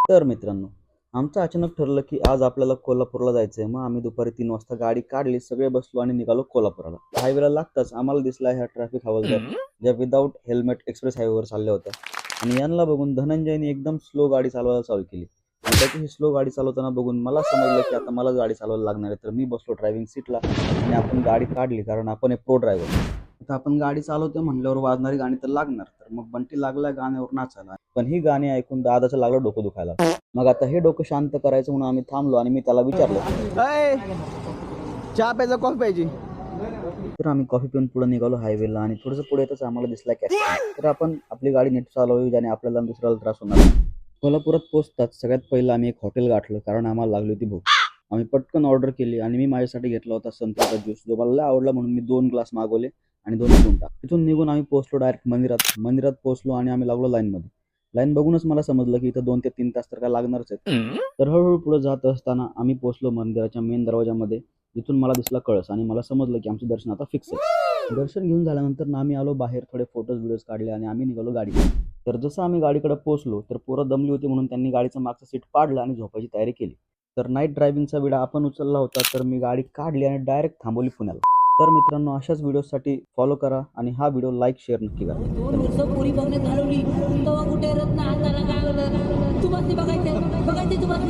तर मित्रांनो, आमचं अचानक ठरलं की आज आपल्याला कोल्हापूरला जायचंय. मग आम्ही दुपारी 3 वाजता गाडी काढली, सगळे बसलो आणि निघालो कोल्हापुराला. हायवेला लागताच आम्हाला दिसला ह्या ट्रॅफिक हवालदार, ज्या विदाऊट हेल्मेट एक्सप्रेस हायवेवर चालल्या होत्या. आणि यांना बघून धनंजयने एकदम स्लो गाडी चालवायला चालू केली. आणि त्याची ही स्लो गाडी चालवताना बघून मला समजलं की आता मलाच गाडी चालवायला लागणार आहे. तर मी बसलो ड्रायव्हिंग सीटला आणि आपण गाडी काढली, कारण आपण एक प्रो ड्रायव्हर. आता आपण गाडी चालवतोय म्हटल्यावर वाजणारी गाणी तर लागणार. तर मग बंटी लागला गाण्यावर नाचायला. पण ही गाणी ऐकून दादाचं लागलं डोकं दुखायला. मग आता हे डोकं शांत करायचं म्हणून आम्ही थांबलो आणि मी त्याला विचारलं, अय, चहा प्यायचा कॉफी पाहिजे. तर आम्ही कॉफी पिऊन पुढे निघालो हायवेला आणि थोडंसं पुढे येतच आम्हाला दिसला कॅस्टन. तर आपण आपली गाडी नीट चालवावी ज्याने आपल्याला दुसऱ्याला त्रास होणार नाही. कोल्हापुरात पोहोचताच सगळ्यात पहिलं आम्ही एक हॉटेल गाठलं, कारण आम्हाला लागली होती भूक. आम्ही पटकन ऑर्डर केली आणि मी माझ्यासाठी घेतला होता संत्र्याचा ज्यूस, जो मला लय आवडला म्हणून मी 2 ग्लास मागवले आणि 2 पिऊन टाक. तिथून निघून आम्ही पोहोचलो डायरेक्ट मंदिरात पोहोचलो आणि आम्ही लागलो लाईनमध्ये. लाईन बघूनच मला समजलं की इथं 2 ते 3 तास तर काय लागणारच आहेत. तर हळूहळू पुढे जात असताना आम्ही पोहोचलो मंदिराच्या मेन दरवाजामध्ये. तिथून मला दिसला कळस आणि मला समजलं की आमचं दर्शन आता फिक्स आहे. दर्शन घेऊन झाल्यानंतर ना आम्ही आलो बाहेर, थोडे फोटोज व्हिडिओज काढले आणि आम्ही निघालो गाडीकडे. तर जसं आम्ही गाडीकडे पोहोचलो तर पोरं दमली होती म्हणून त्यांनी गाडीचं मागचं सीट पाडलं आणि झोपायची तयारी केली. तर नाईट ड्रायव्हिंगचा विडा आपण उचलला होता, तर मी गाडी काढली आणि डायरेक्ट थांबवली पुण्याला. तर मित्रांनो, अशाच व्हिडिओसाठी फॉलो करा आणि हा व्हिडिओ लाईक शेअर नक्की करा. 2 वर्ष पोरी बघण्यात घालवली, तेव्हा कुठे रत्न हाताला गावलं. तुम्हाला बघायचे तुम्हाला